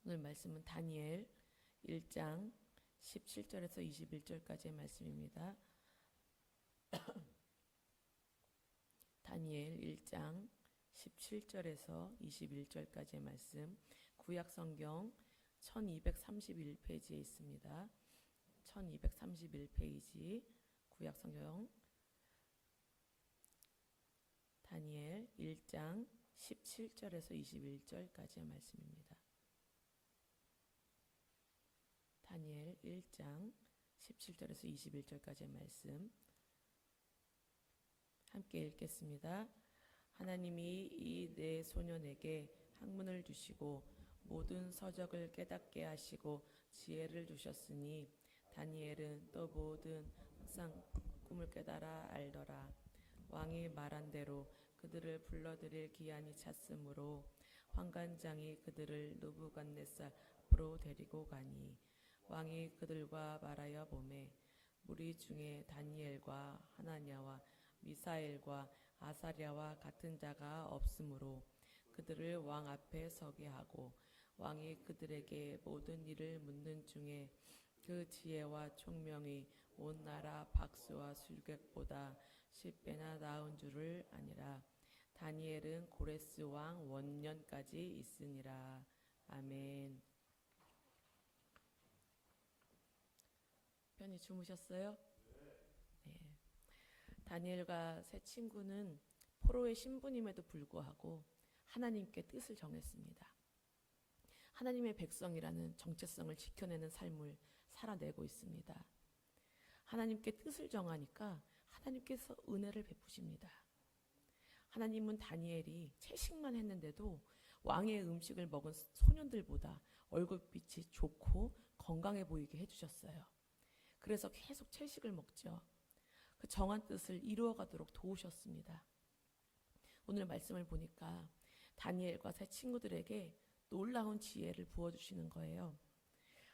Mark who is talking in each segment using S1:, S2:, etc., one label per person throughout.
S1: 오늘 말씀은 다니엘 1장 17절에서 21절까지의 말씀입니다. 다니엘 1장 17절에서 21절까지의 말씀, 구약성경 1231페이지에 있습니다. 1231페이지 구약성경 다니엘 1장 17절에서 21절까지의 말씀입니다. 다니엘 1장 17절에서 21절까지의 말씀 함께 읽겠습니다. 하나님이 이 네 소년에게 학문을 주시고 모든 서적을 깨닫게 하시고 지혜를 주셨으니 다니엘은 또 모든 항상 꿈을 깨달아 알더라. 왕이 말한 대로 그들을 불러들일 기한이 찼으므로 환관장이 그들을 느부갓네살 앞으로 데리고 가니 왕이 그들과 말하여 보매 무리 중에 다니엘과 하나냐와 미사엘과 아사랴와 같은 자가 없으므로 그들을 왕 앞에 서게 하고 왕이 그들에게 모든 일을 묻는 중에 그 지혜와 총명이 온 나라 박수와 술객보다 10배나 나은 줄을 아니라. 다니엘은 고레스 왕 원년까지 있으니라. 아멘. 편히 주무셨어요? 네. 다니엘과 세 친구는 포로의 신분임에도 불구하고 하나님께 뜻을 정했습니다. 하나님의 백성이라는 정체성을 지켜내는 삶을 살아내고 있습니다. 하나님께 뜻을 정하니까 하나님께서 은혜를 베푸십니다. 하나님은 다니엘이 채식만 했는데도 왕의 음식을 먹은 소년들보다 얼굴빛이 좋고 건강해 보이게 해주셨어요. 그래서 계속 채식을 먹죠. 그 정한 뜻을 이루어가도록 도우셨습니다. 오늘 말씀을 보니까 다니엘과 세 친구들에게 놀라운 지혜를 부어주시는 거예요.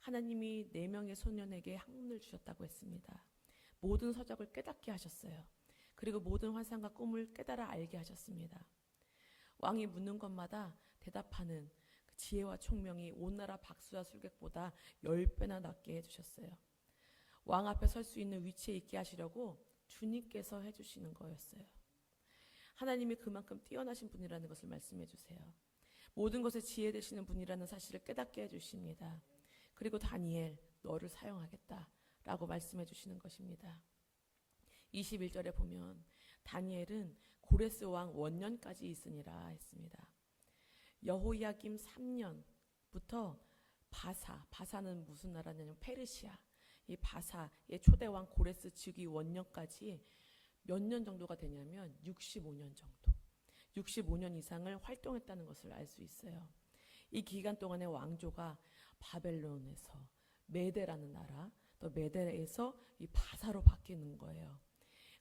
S1: 하나님이 4명의 소년에게 학문을 주셨다고 했습니다. 모든 서적을 깨닫게 하셨어요. 그리고 모든 환상과 꿈을 깨달아 알게 하셨습니다. 왕이 묻는 것마다 대답하는 그 지혜와 총명이 온 나라 박수와 술객보다 10배나 낫게 해주셨어요. 왕 앞에 설 수 있는 위치에 있게 하시려고 주님께서 해주시는 거였어요. 하나님이 그만큼 뛰어나신 분이라는 것을 말씀해 주세요. 모든 것에 지혜 되시는 분이라는 사실을 깨닫게 해주십니다. 그리고 다니엘, 너를 사용하겠다라고 말씀해 주시는 것입니다. 21절에 보면 다니엘은 고레스 왕 원년까지 있으니라 했습니다. 여호야김 3년부터 바사는 무슨 나라냐면 페르시아, 이 바사의 초대왕 고레스 즉위 원년까지 몇 년 정도가 되냐면 65년 정도, 65년 이상을 활동했다는 것을 알 수 있어요. 이 기간 동안의 왕조가 바벨론에서 메데라는 나라, 또 메데에서 이 바사로 바뀌는 거예요.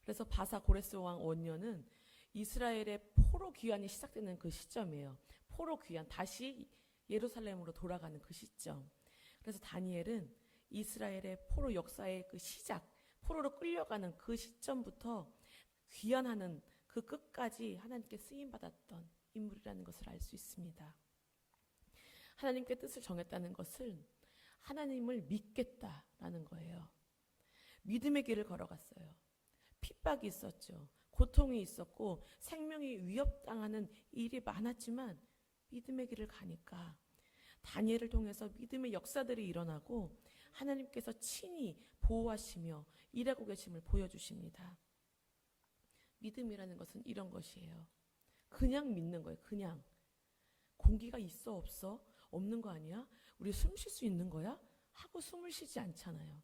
S1: 그래서 바사 고레스 왕 원년은 이스라엘의 포로 귀환이 시작되는 그 시점이에요. 포로 귀환, 다시 예루살렘으로 돌아가는 그 시점. 그래서 다니엘은 이스라엘의 포로 역사의 그 시작, 포로로 끌려가는 그 시점부터 귀환하는 그 끝까지 하나님께 쓰임받았던 인물이라는 것을 알 수 있습니다. 하나님께 뜻을 정했다는 것은 하나님을 믿겠다라는 거예요. 믿음의 길을 걸어갔어요. 핍박이 있었죠. 고통이 있었고 생명이 위협당하는 일이 많았지만 믿음의 길을 가니까 다니엘을 통해서 믿음의 역사들이 일어나고 하나님께서 친히 보호하시며 일하고 계심을 보여주십니다. 믿음이라는 것은 이런 것이에요. 그냥 믿는 거예요. 그냥. 공기가 있어 없어? 없는 거 아니야? 우리 숨 쉴 수 있는 거야? 하고 숨을 쉬지 않잖아요.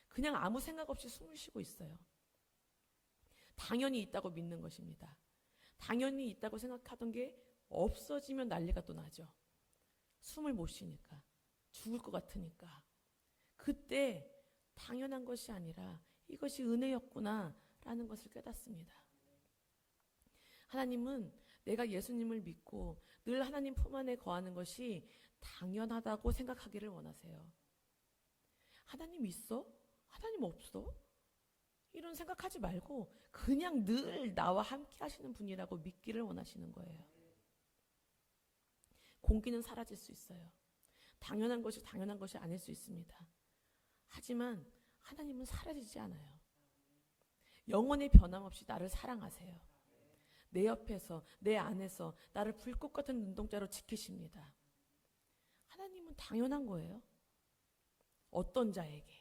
S1: 그냥 아무 생각 없이 숨을 쉬고 있어요. 당연히 있다고 믿는 것입니다. 당연히 있다고 생각하던 게 없어지면 난리가 또 나죠. 숨을 못 쉬니까, 죽을 것 같으니까. 그때 당연한 것이 아니라 이것이 은혜였구나 라는 것을 깨닫습니다. 하나님은 내가 예수님을 믿고 늘 하나님 품 안에 거하는 것이 당연하다고 생각하기를 원하세요. 하나님 있어? 하나님 없어? 이런 생각하지 말고 그냥 늘 나와 함께 하시는 분이라고 믿기를 원하시는 거예요. 공기는 사라질 수 있어요. 당연한 것이 당연한 것이 아닐 수 있습니다. 하지만 하나님은 사라지지 않아요. 영원히 변함없이 나를 사랑하세요. 내 옆에서, 내 안에서 나를 불꽃 같은 눈동자로 지키십니다. 하나님은 당연한 거예요. 어떤 자에게?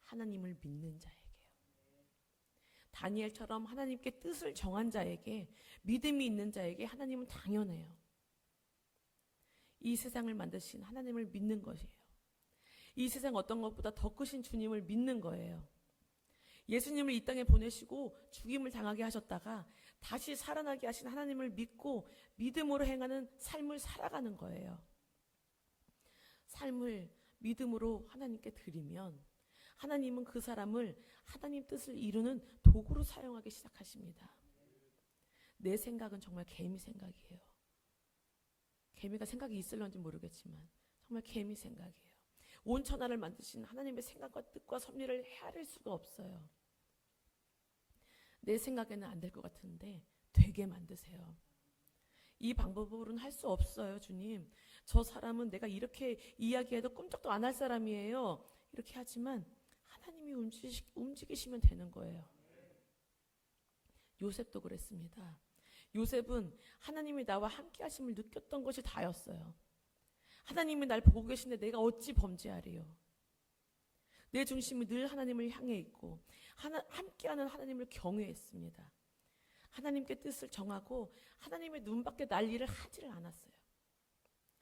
S1: 하나님을 믿는 자에게요. 다니엘처럼 하나님께 뜻을 정한 자에게, 믿음이 있는 자에게 하나님은 당연해요. 이 세상을 만드신 하나님을 믿는 것이에요. 이 세상 어떤 것보다 더 크신 주님을 믿는 거예요. 예수님을 이 땅에 보내시고 죽임을 당하게 하셨다가 다시 살아나게 하신 하나님을 믿고 믿음으로 행하는 삶을 살아가는 거예요. 삶을 믿음으로 하나님께 드리면 하나님은 그 사람을 하나님 뜻을 이루는 도구로 사용하기 시작하십니다. 내 생각은 정말 개미 생각이에요. 개미가 생각이 있을런지 모르겠지만 정말 개미 생각이에요. 온 천하를 만드신 하나님의 생각과 뜻과 섭리를 헤아릴 수가 없어요. 내 생각에는 안 될 것 같은데 되게 만드세요. 이 방법으로는 할 수 없어요. 주님, 저 사람은 내가 이렇게 이야기해도 꼼짝도 안 할 사람이에요. 이렇게 하지만 하나님이 움직이시면 되는 거예요. 요셉도 그랬습니다. 요셉은 하나님이 나와 함께 하심을 느꼈던 것이 다였어요. 하나님이 날 보고 계신데 내가 어찌 범죄하리요. 내 중심이 늘 하나님을 향해 있고 함께하는 하나님을 경외했습니다. 하나님께 뜻을 정하고 하나님의 눈밖에 날 일을 하지를 않았어요.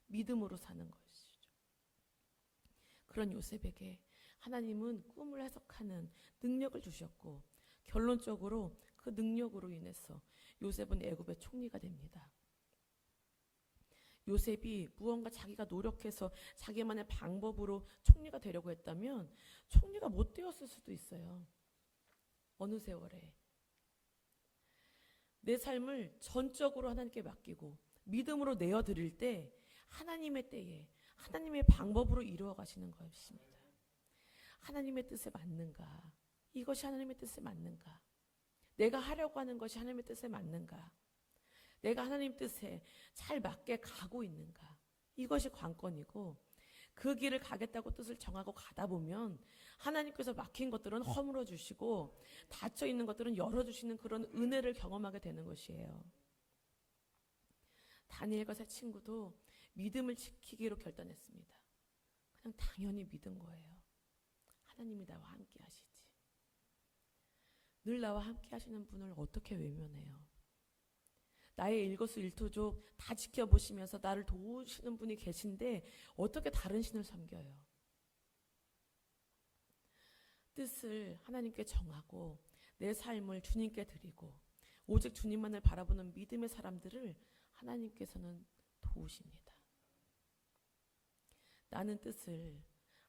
S1: 믿음으로 사는 것이죠. 그런 요셉에게 하나님은 꿈을 해석하는 능력을 주셨고 결론적으로 그 능력으로 인해서 요셉은 애굽의 총리가 됩니다. 요셉이 무언가 자기가 노력해서 자기만의 방법으로 총리가 되려고 했다면 총리가 못 되었을 수도 있어요. 어느 세월에. 내 삶을 전적으로 하나님께 맡기고 믿음으로 내어드릴 때 하나님의 때에 하나님의 방법으로 이루어 가시는 것입니다. 하나님의 뜻에 맞는가? 이것이 하나님의 뜻에 맞는가? 내가 하려고 하는 것이 하나님의 뜻에 맞는가? 내가 하나님 뜻에 잘 맞게 가고 있는가? 이것이 관건이고 그 길을 가겠다고 뜻을 정하고 가다 보면 하나님께서 막힌 것들은 허물어 주시고 닫혀 있는 것들은 열어주시는 그런 은혜를 경험하게 되는 것이에요. 다니엘과 세 친구도 믿음을 지키기로 결단했습니다. 그냥 당연히 믿은 거예요. 하나님이 나와 함께 하시지. 늘 나와 함께 하시는 분을 어떻게 외면해요? 나의 일거수일투족 다 지켜보시면서 나를 도우시는 분이 계신데 어떻게 다른 신을 섬겨요? 뜻을 하나님께 정하고 내 삶을 주님께 드리고 오직 주님만을 바라보는 믿음의 사람들을 하나님께서는 도우십니다. 나는 뜻을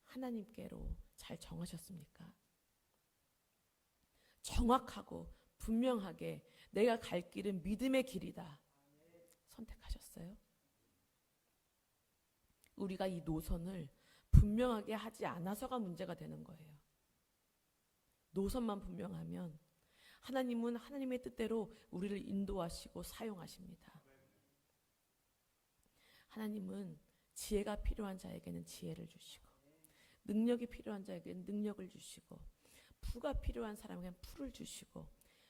S1: 하나님께로 잘 정하셨습니까? 정확하고 분명하게 내가 갈 길은 믿음의 길이다. 선택하셨어요? 우리가 이 노선을 분명하게 하지 않아서가 문제가 되는 거예요. 노선만 분명하면 하나님은 하나님의 뜻대로 우리를 인도하시고 사용하십니다. 하나님은 지혜가 필요한 자에게는 지혜를 주시고 능력이 필요한 자에게는 능력을 주시고 부가 필요한 사람에게는 부를 주시고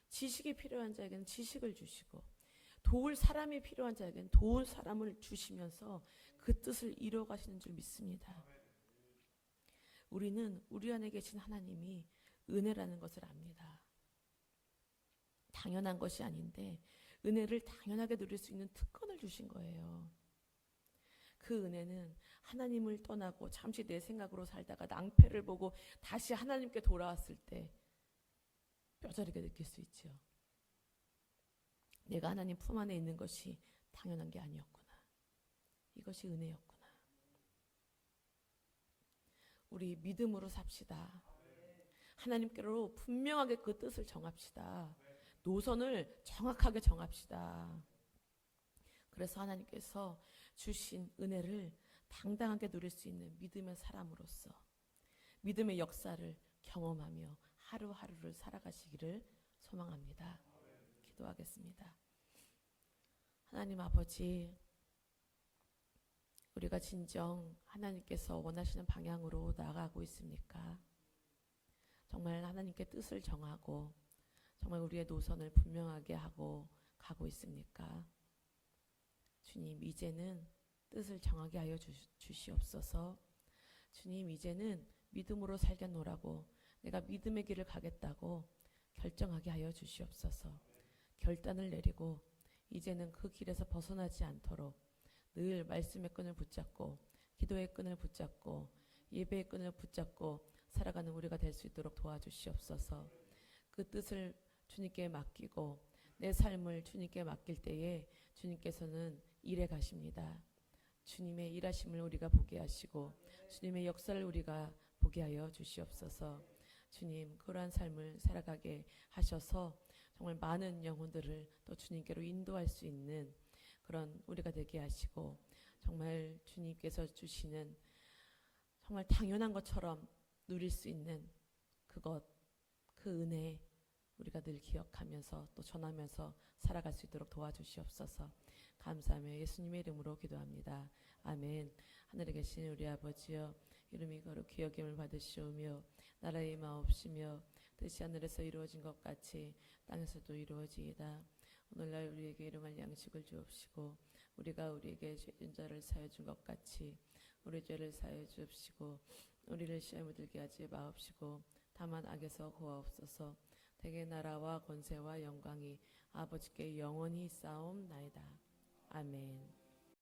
S1: 지식이 필요한 자에게는 지식을 주시고 도울 사람이 필요한 자에게는 도울 사람을 주시면서 그 뜻을 이루어 가시는 줄 믿습니다. 우리는 우리 안에 계신 하나님이 은혜라는 것을 압니다. 당연한 것이 아닌데 은혜를 당연하게 누릴 수 있는 특권을 주신 거예요. 그 은혜는 하나님을 떠나고 잠시 내 생각으로 살다가 낭패를 보고 다시 하나님께 돌아왔을 때 뼈저리게 느낄 수 있죠. 내가 하나님 품 안에 있는 것이 당연한 게 아니었구나. 이것이 은혜였구나. 우리 믿음으로 삽시다. 하나님께로 분명하게 그 뜻을 정합시다. 노선을 정확하게 정합시다. 그래서 하나님께서 주신 은혜를 당당하게 누릴 수 있는 믿음의 사람으로서 믿음의 역사를 경험하며 하루하루를 살아가시기를 소망합니다. 기도하겠습니다. 하나님 아버지, 우리가 진정 하나님께서 원하시는 방향으로 나아가고 있습니까? 정말 하나님께 뜻을 정하고 정말 우리의 노선을 분명하게 하고 가고 있습니까? 주님, 이제는 뜻을 정하게 하여 주시옵소서. 주님, 이제는 믿음으로 살겠노라고, 내가 믿음의 길을 가겠다고 결정하게 하여 주시옵소서. 결단을 내리고 이제는 그 길에서 벗어나지 않도록 늘 말씀의 끈을 붙잡고 기도의 끈을 붙잡고 예배의 끈을 붙잡고 살아가는 우리가 될 수 있도록 도와주시옵소서. 그 뜻을 주님께 맡기고 내 삶을 주님께 맡길 때에 주님께서는 일해 가십니다. 주님의 일하심을 우리가 보게 하시고 주님의 역사를 우리가 보게 하여 주시옵소서. 주님, 그러한 삶을 살아가게 하셔서 정말 많은 영혼들을 또 주님께로 인도할 수 있는 그런 우리가 되게 하시고, 정말 주님께서 주시는 정말 당연한 것처럼 누릴 수 있는 그것, 그 은혜 우리가 늘 기억하면서 또 전하면서 살아갈 수 있도록 도와주시옵소서. 감사하며 예수님의 이름으로 기도합니다. 아멘. 하늘에 계신 우리 아버지여, 이름이 거룩히 여김을 받으시오며 나라의 마옵시며 뜻이 하늘에서 이루어진 것 같이 땅에서도 이루어지이다. 오늘날 우리에게 일용할 양식을 주옵시고 우리가 우리에게 죄진 자를 사하여 준 것 같이 우리 죄를 사하여 주옵시고 우리를 시험에 들게 하지 마옵시고 다만 악에서 구하옵소서. 대개 나라와 권세와 영광이 아버지께 영원히 쌓옵나이다. 아멘.